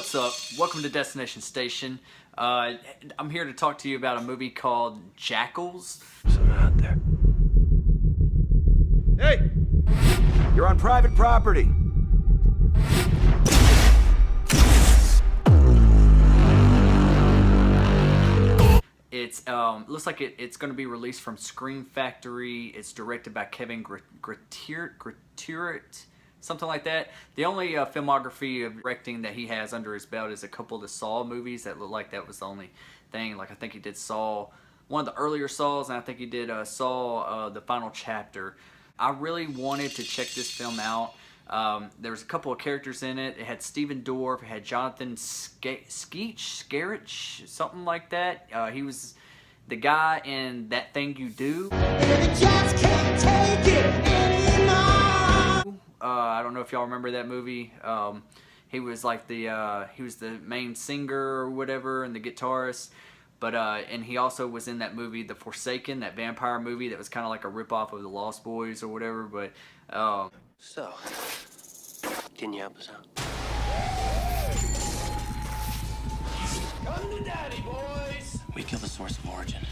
What's up? Welcome to Destination Station. I'm here to talk to you about a movie called Jackals. Someone out there. Hey! You're on private property. It's looks like it's going to be released from Scream Factory. It's directed by Kevin Gratiert, something like that. The only filmography of directing that he has under his belt is a couple of the Saw movies that look like that was the only thing. Like I think he did Saw, one of the earlier Saws, and I think he did Saw the Final Chapter. I really wanted to check this film out. There was a couple of characters in it. It had Stephen Dorff, it had Jonathan Scarich, something like that. He was the guy in That Thing You Do. Just can't take it anymore. I don't know if y'all remember that movie. He was like he was the main singer or whatever and the guitarist. But and he also was in that movie, The Forsaken, that vampire movie that was kind of like a ripoff of The Lost Boys or whatever. But So, can you help us out? Come to daddy, boys. We kill the source of origin,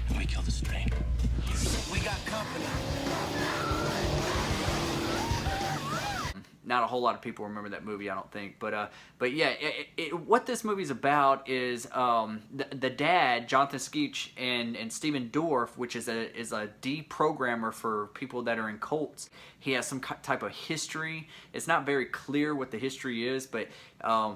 and we kill the strain. We got company. not a whole lot of people remember that movie, I don't think. But yeah, what this movie's about is the dad, Jonathan Skeech, and Stephen Dorff, which is a deprogrammer for people that are in cults. He has some type of history. It's not very clear what the history is, but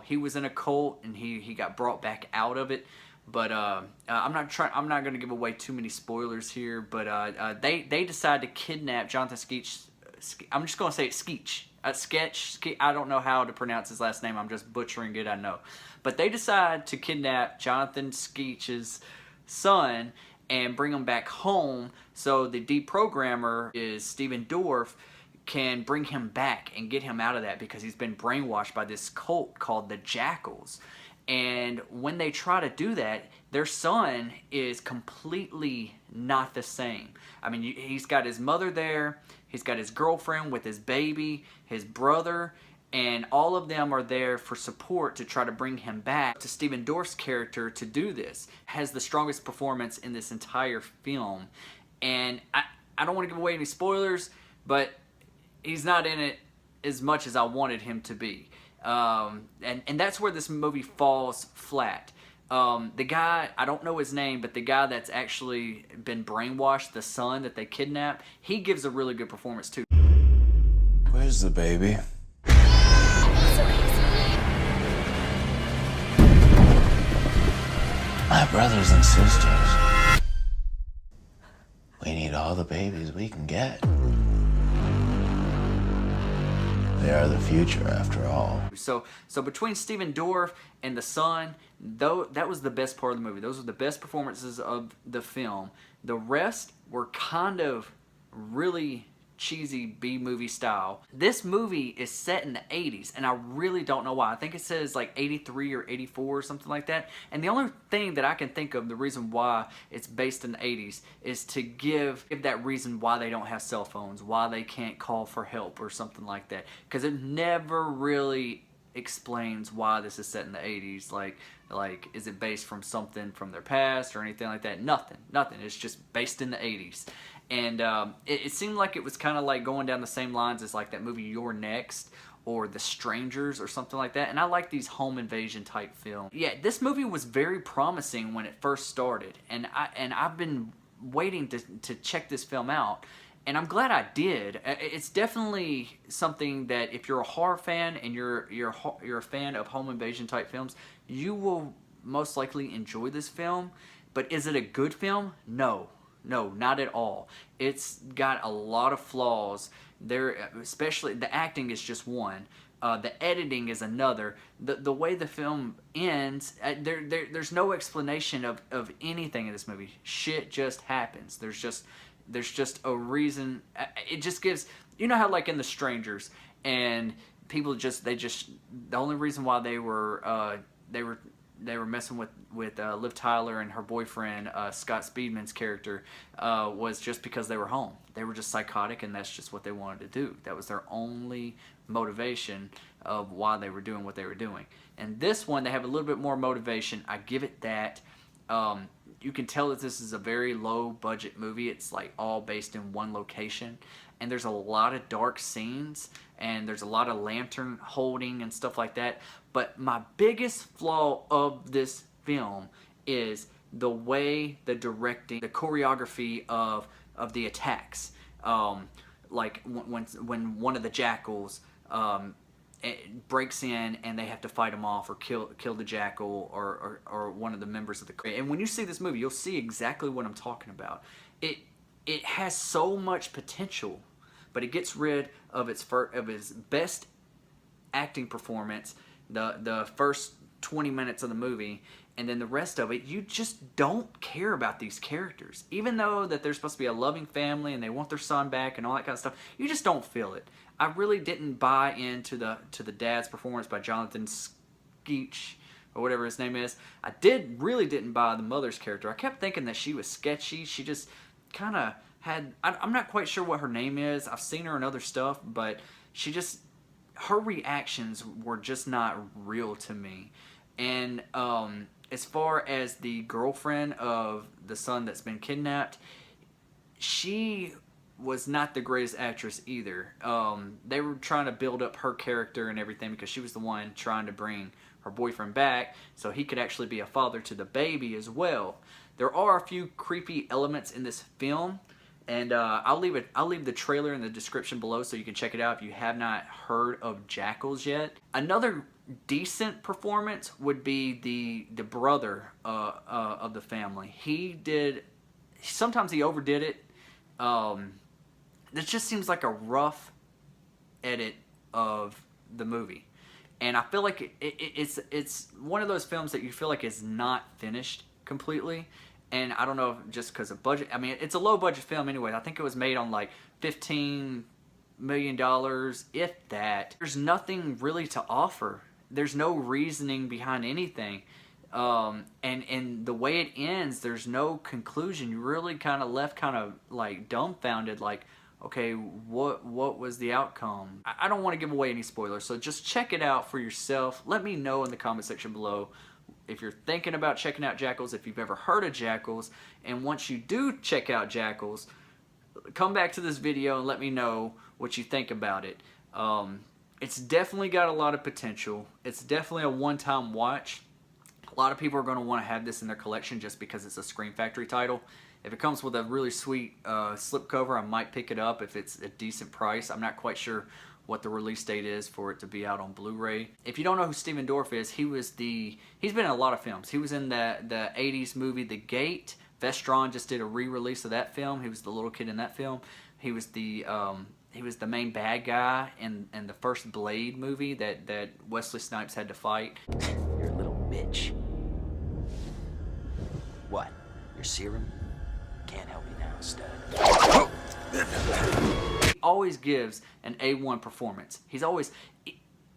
he was in a cult and he got brought back out of it. But I'm not going to give away too many spoilers here. But they decide to kidnap Jonathan Skeech. I'm just going to say it, Skeech. I don't know how to pronounce his last name. I'm just butchering it, I know. But they decide to kidnap Jonathan Skeech's son and bring him back home, so the deprogrammer is Stephen Dorff can bring him back and get him out of that, because he's been brainwashed by this cult called the Jackals. And when they try to do that, their son is completely not the same. I mean, he's got his mother there, he's got his girlfriend with his baby, his brother, and all of them are there for support to try to bring him back. To Stephen Dorff's character to do this has the strongest performance in this entire film. And I don't want to give away any spoilers, but he's not in it as much as I wanted him to be. And that's where this movie falls flat. The guy, I don't know his name, but the guy that's actually been brainwashed, the son that they kidnapped, he gives a really good performance too. Where's the baby? My brothers and sisters, we need all the babies we can get. They are the future, after all. So between Stephen Dorff and the son, though, that was the best part of the movie. Those were the best performances of the film. The rest were kind of really cheesy B-movie style. This movie is set in the 80s, and I really don't know why. I think it says like 83 or 84 or something like that. And the only thing that I can think of, the reason why it's based in the 80s, is to give that reason why they don't have cell phones, why they can't call for help or something like that. Because it never really explains why this is set in the 80s. Like is it based from something from their past or anything like that? Nothing. It's just based in the 80s. And it seemed like it was kind of like going down the same lines as like that movie You're Next or The Strangers or something like that. And I like these home invasion type films. Yeah, this movie was very promising when it first started, and I've been waiting to check this film out. And I'm glad I did. It's definitely something that if you're a horror fan and you're a fan of home invasion type films, you will most likely enjoy this film. But is it a good film? No, not at all. It's got a lot of flaws. There, especially the acting is just one. The editing is another. The way the film ends, there's no explanation of anything in this movie. Shit just happens. There's just a reason. It just gives, you know how like in The Strangers, and people the only reason why they were they were messing with Liv Tyler and her boyfriend Scott Speedman's character was just because they were home. They were just psychotic, and that's just what they wanted to do. That was their only motivation of why they were doing what they were doing. And this one, they have a little bit more motivation. I give it that. You can tell that this is a very low budget movie. It's like all based in one location, and there's a lot of dark scenes, and there's a lot of lantern holding and stuff like that. But my biggest flaw of this film is the way the directing, the choreography of the attacks. Like when one of the jackals it breaks in and they have to fight him off or kill the jackal or one of the members of the crew. And when you see this movie, you'll see exactly what I'm talking about. It has so much potential, but it gets rid of his best acting performance the first 20 minutes of the movie, and then the rest of it, you just don't care about these characters. Even though that they're supposed to be a loving family and they want their son back and all that kind of stuff, you just don't feel it. I really didn't buy into the dad's performance by Jonathan Skeech, or whatever his name is. I really didn't buy the mother's character. I kept thinking that she was sketchy. She just kind of had, I'm not quite sure what her name is. I've seen her in other stuff, but her reactions were just not real to me. And as far as the girlfriend of the son that's been kidnapped, she was not the greatest actress either. They were trying to build up her character and everything because she was the one trying to bring her boyfriend back so he could actually be a father to the baby as well. There are a few creepy elements in this film, and I'll leave the trailer in the description below so you can check it out if you have not heard of Jackals yet. Another decent performance would be the brother of the family. Sometimes he overdid it. This just seems like a rough edit of the movie, and I feel like it's one of those films that you feel like is not finished completely. And I don't know if just because of budget. I mean, it's a low budget film anyway. I think it was made on like $15 million, if that. There's nothing really to offer. There's no reasoning behind anything. And the way it ends, there's no conclusion. You really kind of left kind of like dumbfounded, like, okay, what was the outcome? I don't want to give away any spoilers, so just check it out for yourself. Let me know in the comment section below if you're thinking about checking out Jackals, if you've ever heard of Jackals, and once you do check out Jackals, come back to this video and let me know what you think about it. It's definitely got a lot of potential. It's definitely a one-time watch. A lot of people are going to want to have this in their collection just because it's a Scream Factory title. If it comes with a really sweet slipcover, I might pick it up if it's a decent price. I'm not quite sure what the release date is for it to be out on Blu-ray. If you don't know who Stephen Dorff is, he's been in a lot of films. He was in the 80s movie The Gate. Vestron just did a re-release of that film. He was the little kid in that film. He was the main bad guy in the first Blade movie that Wesley Snipes had to fight. You're a little bitch. What? Your serum? Can't help you now, stud. He always gives an A1 performance.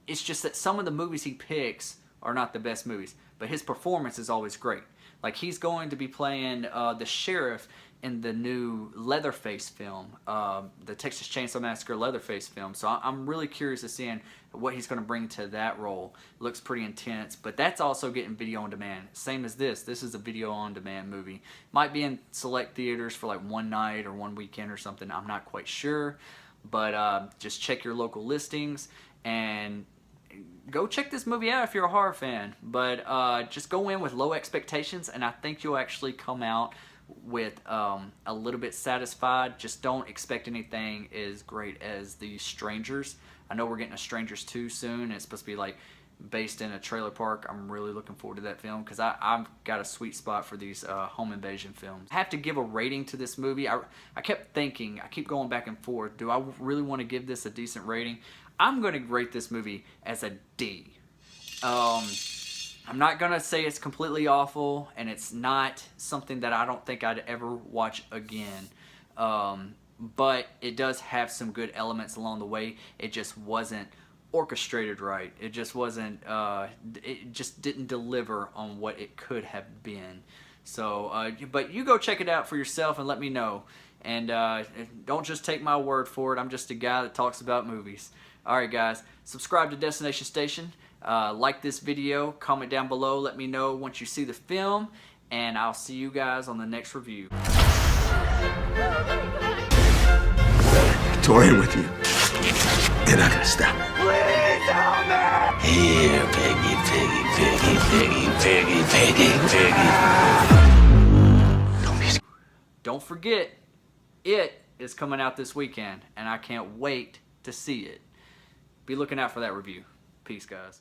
It's just that some of the movies he picks are not the best movies, but his performance is always great. Like, he's going to be playing the sheriff in the new Leatherface film, the Texas Chainsaw Massacre Leatherface film. So I'm really curious to see what he's going to bring to that role. It looks pretty intense, but that's also getting video on demand. Same as this. This is a video on demand movie. Might be in select theaters for like one night or one weekend or something. I'm not quite sure, but just check your local listings and go check this movie out if you're a horror fan. But just go in with low expectations, and I think you'll actually come out with a little bit satisfied. Just don't expect anything as great as The Strangers. I know we're getting a Strangers 2 soon, and it's supposed to be like based in a trailer park. I'm really looking forward to that film because I've got a sweet spot for these home invasion films. I have to give a rating to this movie. I kept thinking, I keep going back and forth, do I really want to give this a decent rating? I'm going to rate this movie as a D. I'm not going to say it's completely awful, and it's not something that I don't think I'd ever watch again. But it does have some good elements along the way. It just wasn't orchestrated right. It just wasn't. It just didn't deliver on what it could have been. So, but you go check it out for yourself and let me know. And don't just take my word for it. I'm just a guy that talks about movies. All right, guys. Subscribe to Destination Station. Like this video. Comment down below. Let me know once you see the film. And I'll see you guys on the next review. Toying with you. You're not gonna stop. Here, piggy, piggy, piggy, piggy, piggy, piggy, piggy. Don't forget, it is coming out this weekend, and I can't wait to see it. Be looking out for that review. Peace, guys.